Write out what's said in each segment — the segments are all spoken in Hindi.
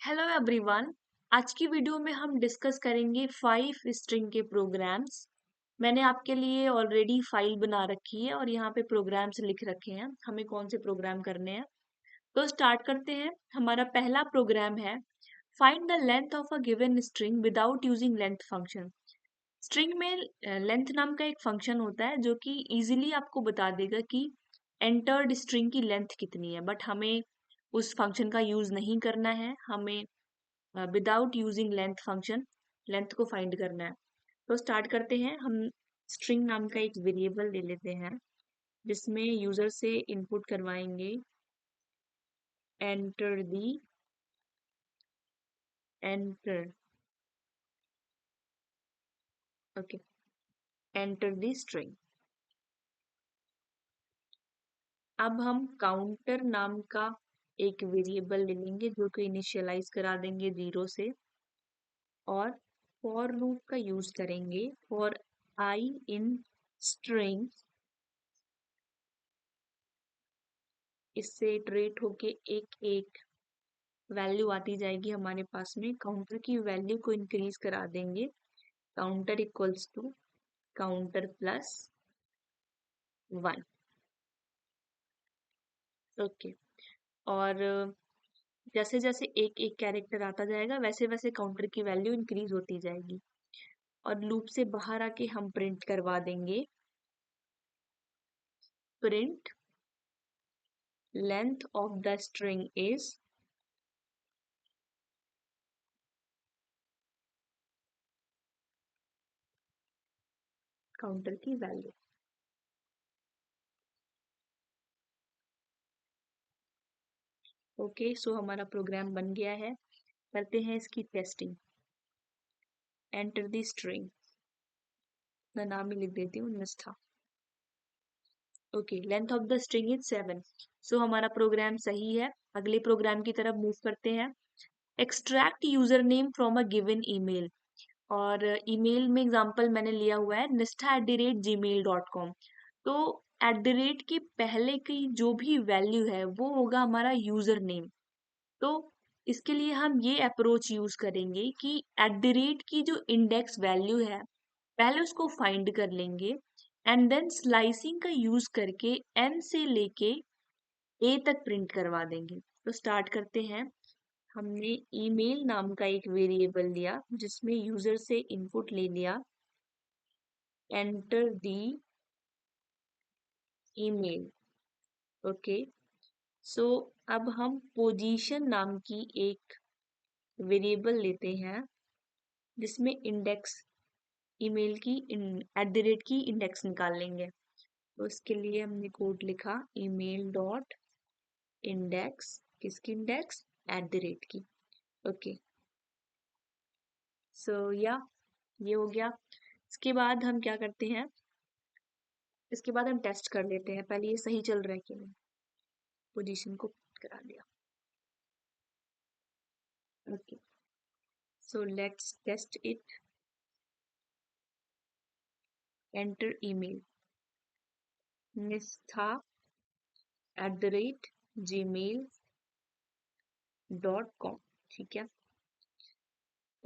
Hello everyone. आज की वीडियो में हम डिस्कस करेंगे 5 स्ट्रिंग के प्रोग्राम्स। मैंने आपके लिए ऑलरेडी फाइल बना रखी है और यहाँ पे प्रोग्राम्स लिख रखे हैं, हमें कौन से प्रोग्राम करने हैं। तो स्टार्ट करते हैं। हमारा पहला प्रोग्राम है find the length of a given string without using length function. String में लेंथ नाम का एक फंक्शन होता है जो कि इजीली आपको बता देगा कि एंटर्ड स्ट्रिंग की लेंथ कितनी है, बट हमें उस फंक्शन का यूज नहीं करना है। हमें without using length function length को फाइंड करना है। तो स्टार्ट करते हैं। हम स्ट्रिंग नाम का एक वेरिएबल ले लेते हैं जिसमें यूजर से इनपुट करवाएंगे enter the enter okay enter the string. अब हम काउंटर नाम का एक वेरिएबल ले लेंगे जो कि इनिशियलाइज करा देंगे 0 से, और फॉर लूप का यूज करेंगे फॉर आई इन स्ट्रिंग। इससे इटरेट होके एक एक वैल्यू आती जाएगी हमारे पास में। काउंटर की वैल्यू को इंक्रीज करा देंगे, counter equals to counter plus 1। Okay. और जैसे जैसे एक एक कैरेक्टर आता जाएगा वैसे वैसे काउंटर की वैल्यू इंक्रीज होती जाएगी। और लूप से बाहर आके हम प्रिंट करवा देंगे print length of the string is counter की वैल्यू। ओके, सो हमारा प्रोग्राम बन गया है। करते हैं इसकी टेस्टिंग। एंटर द स्ट्रिंग, मैं नाम ही लिख देती हूँ निष्ठा। Okay, length of the string is 7। सो हमारा प्रोग्राम सही है। अगले प्रोग्राम की तरफ मूव करते हैं। Extract user name from a given email. और ईमेल में एग्जांपल मैंने लिया हुआ है nishtha@gmail.com। तो एट द रेट के पहले की जो भी वैल्यू है वो होगा हमारा यूजर नेम। तो इसके लिए हम ये अप्रोच यूज करेंगे कि एट द रेट की जो इंडेक्स वैल्यू है पहले उसको फाइंड कर लेंगे, एंड देन स्लाइसिंग का यूज करके एन से लेके ए तक प्रिंट करवा देंगे। तो स्टार्ट करते हैं। हमने ईमेल नाम का एक वेरिएबल लिया जिसमें यूजर से इनपुट ले लिया enter the email. Okay, so अब हम पोजीशन नाम की एक वेरिएबल लेते हैं जिसमें इंडेक्स ईमेल की एट द रेट की इंडेक्स निकाल लेंगे। तो इसके लिए हमने कोड लिखा ईमेल डॉट इंडेक्स, किसकी इंडेक्स, एट द रेट की। ओके, सो या ये हो गया। इसके बाद हम क्या करते हैं, इसके बाद हम टेस्ट कर लेते हैं पहले ये सही चल रहा है कि नहीं। पोजीशन को करा दिया। Okay, so let's test it. Enter email Nishtha @gmail.com। ठीक है।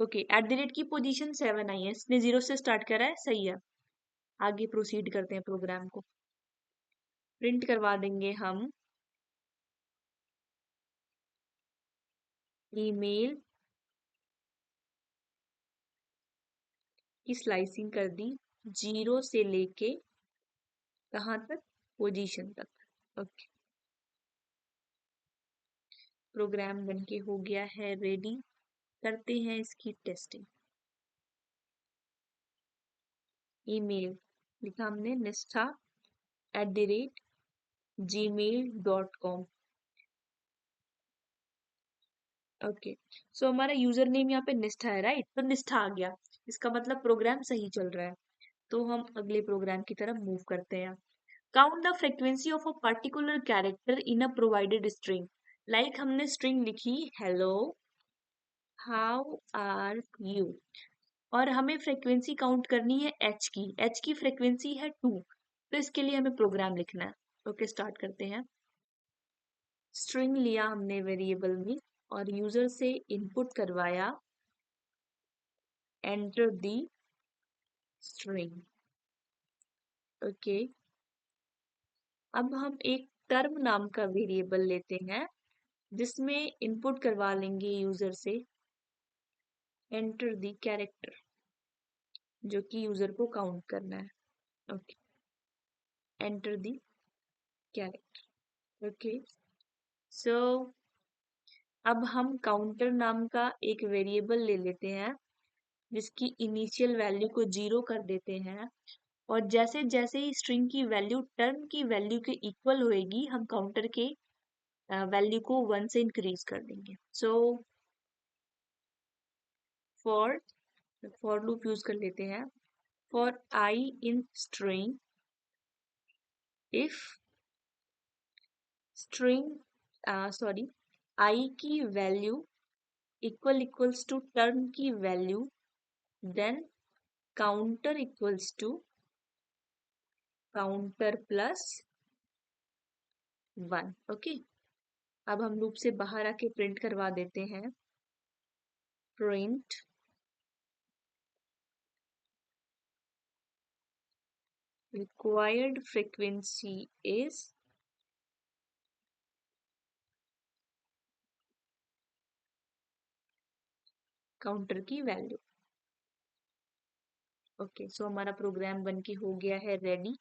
ओके, एट द रेट की पोजीशन 7 आई है, इसने 0 से स्टार्ट करा है, सही है। आगे प्रोसीड करते हैं। प्रोग्राम को प्रिंट करवा देंगे हम ईमेल की स्लाइसिंग कर दी 0 से लेके कहाँ तक, पोजीशन तक। ओके, प्रोग्राम बनके हो गया है रेडी। करते हैं इसकी टेस्टिंग। ईमेल लिखा हमने निष्ठा @gmail.com। ओके, सो हमारा यूजर नेम यहाँ पे निष्ठा है, राइट। तो निष्ठा आ गया, इसका मतलब प्रोग्राम सही चल रहा है। तो हम अगले प्रोग्राम की तरफ मूव करते हैं। Count the frequency of a particular character in a provided string. Like हमने स्ट्रिंग लिखी हेलो हाउ आर यू, और हमें फ्रीक्वेंसी काउंट करनी है एच की। एच की फ्रीक्वेंसी है 2। तो इसके लिए हमें प्रोग्राम लिखना है। ओके, स्टार्ट करते हैं। स्ट्रिंग लिया हमने वेरिएबल में और यूजर से इनपुट करवाया एंटर दी स्ट्रिंग। ओके, अब हम एक टर्म नाम का वेरिएबल लेते हैं जिसमें इनपुट करवा लेंगे यूजर से एंटर दी कैरेक्टर, जो कि यूजर को काउंट करना है। Okay, enter the character. Okay, so अब हम काउंटर नाम का एक वेरिएबल ले लेते हैं जिसकी इनिशियल वैल्यू को 0 कर देते हैं, और जैसे जैसे ही स्ट्रिंग की वैल्यू टर्म की वैल्यू के इक्वल होएगी हम काउंटर के वैल्यू को 1 से इंक्रीज कर देंगे। सो फॉर लूप यूज कर लेते हैं। For I in string if string I की वैल्यू इक्वल्स टू टर्म की value, then counter equals to counter plus 1। Okay, अब हम लूप से बाहर आके प्रिंट करवा देते हैं। Print required frequency is counter की वैल्यू। ओके, सो हमारा प्रोग्राम बन के हो गया है रेडी।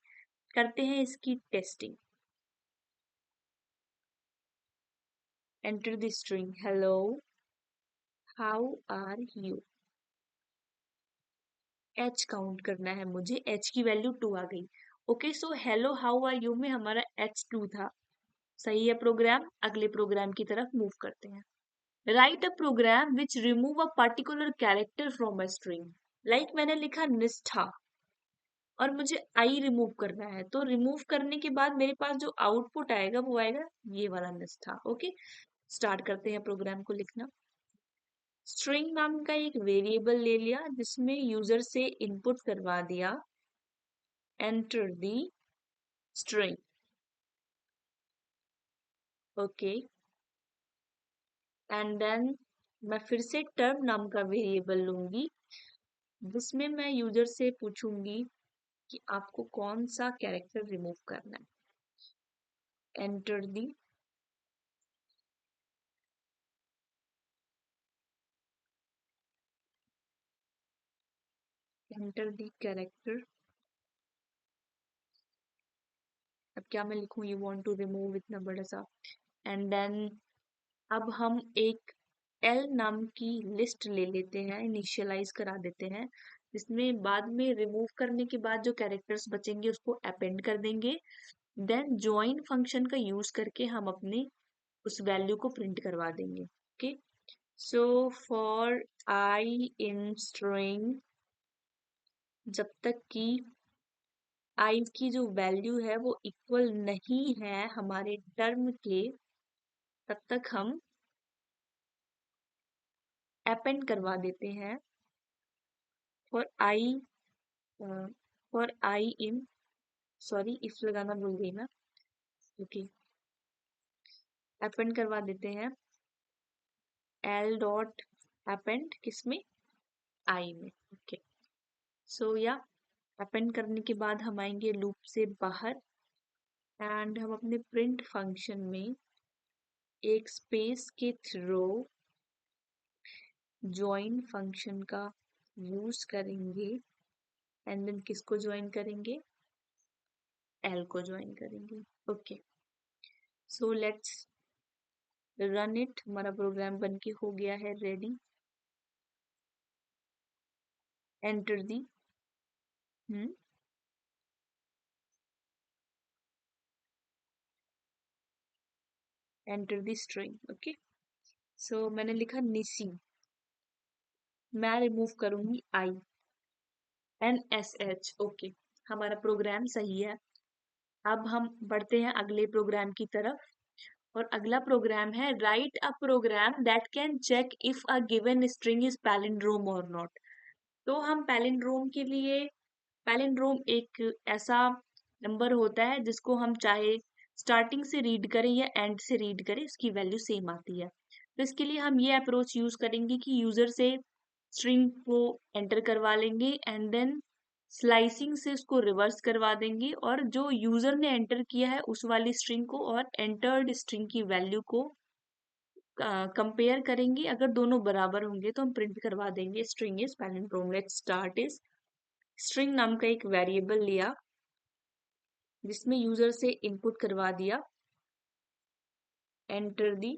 करते हैं इसकी testing. Enter the string hello how are you. H count करना है मुझे, एच की वैल्यू 2 आ गई। Okay, so hello how are you में हमारा एच 2 था। सही है प्रोग्राम। अगले प्रोग्राम की तरफ मूव करते हैं। Write a program which remove a particular character from a string. Like मैंने लिखा निष्ठा और मुझे आई रिमूव करना है, तो रिमूव करने के बाद मेरे पास जो आउटपुट आएगा वो आएगा ये वाला निष्ठा। ओके, स्टार्ट करते हैं प्रोग्राम को लिखना। स्ट्रिंग नाम का एक वेरिएबल ले लिया जिसमें यूजर से इनपुट करवा दिया enter the string. Okay, and then मैं फिर से टर्म नाम का वेरिएबल लूंगी जिसमें मैं यूजर से पूछूंगी कि आपको कौन सा कैरेक्टर रिमूव करना है। Enter the character. अब क्या मैं लिखूं, यू वांट टू रिमूव, इतना बड़ा सा। एंड देन अब हम एक एल नाम की लिस्ट ले लेते हैं, इनिशियलाइज करा देते हैं, जिसमें बाद में रिमूव करने के बाद जो कैरेक्टर्स बचेंगे उसको अपेंड कर देंगे। देन ज्वाइन फंक्शन का यूज करके हम अपने उस वैल्यू को प्रिंट करवा देंगे। Okay, so for I in string, जब तक कि आई की जो वैल्यू है वो इक्वल नहीं है हमारे टर्म के, तब तक हम अपेंड करवा देते हैं for I in, sorry if लगाना भूल गई मैं। ओके, अपेंड करवा देते हैं एल डॉट अपेंड किसमें, आई में। ओके, सो या अपेंड करने के बाद हम आएंगे लूप से बाहर एंड हम अपने प्रिंट फंक्शन में एक स्पेस के थ्रू ज्वाइन फंक्शन का यूज करेंगे एंड देन किसको ज्वाइन करेंगे, एल को ज्वाइन करेंगे। Okay, so let's run it. हमारा प्रोग्राम बन के हो गया है ready. Enter the enter the string. Okay, so मैंने लिखा निसी, मैं रिमूव करूंगी I N S H. Okay, हमारा प्रोग्राम सही है। अब हम बढ़ते हैं अगले प्रोग्राम की तरफ, और अगला प्रोग्राम है write a program that can check if a given string is palindrome और नॉट। तो हम पैलिंड्रोम के लिए, पैलिंड्रोम एक ऐसा नंबर होता है जिसको हम चाहे स्टार्टिंग से रीड करें या एंड से रीड करें, इसकी वैल्यू सेम आती है। तो इसके लिए हम ये अप्रोच यूज करेंगे कि यूजर से स्ट्रिंग को एंटर करवा लेंगे एंड देन स्लाइसिंग से उसको रिवर्स करवा देंगे और जो यूजर ने एंटर किया है उस वाली स्ट्रिंग को और एंटर्ड स्ट्रिंग की वैल्यू को कंपेयर करेंगे। अगर दोनों बराबर होंगे तो हम प्रिंट करवा देंगे string is palindrome. Let's start is string नाम का एक वेरिएबल लिया जिसमें यूजर से इनपुट करवा दिया enter the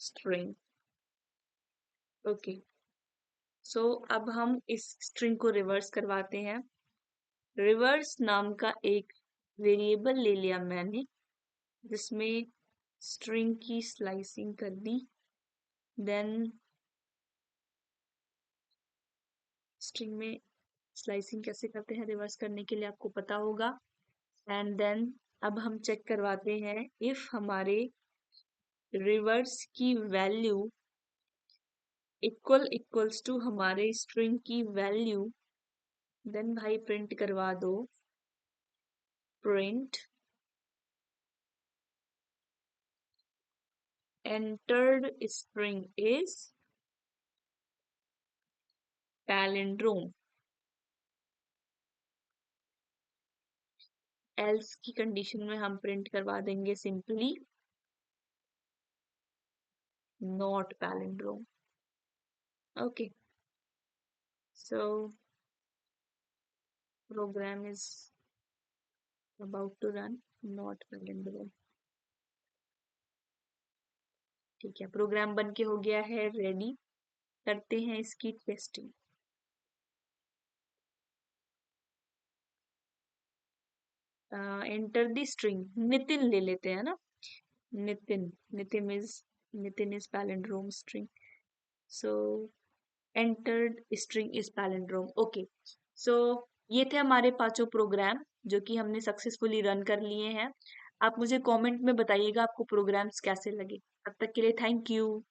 string. Okay, so अब हम इस स्ट्रिंग को रिवर्स करवाते हैं। रिवर्स नाम का एक वेरिएबल ले लिया मैंने जिसमें स्ट्रिंग की स्लाइसिंग कर दी। देन स्ट्रिंग में स्लाइसिंग कैसे करते हैं रिवर्स करने के लिए आपको पता होगा। एंड देन अब हम चेक करवाते हैं इफ हमारे रिवर्स की वैल्यू इक्वल्स टू हमारे स्ट्रिंग की वैल्यू, देन भाई प्रिंट करवा दो print entered string is palindrome। Else की कंडीशन में हम प्रिंट करवा देंगे simply not palindrome। Okay, so program is about to run not palindrome। ठीक है, प्रोग्राम बन के हो गया है रेडी। करते हैं इसकी testing. Enter the string Nitin ले लेते हैं ना। Nitin, Nitin is palindrome string, so entered string is palindrome। Okay, so ये थे हमारे पांचों प्रोग्राम जो कि हमने सक्सेसफुली रन कर लिए हैं। आप मुझे कमेंट में बताइएगा आपको प्रोग्राम्स कैसे लगे। तब तक के लिए थैंक यू।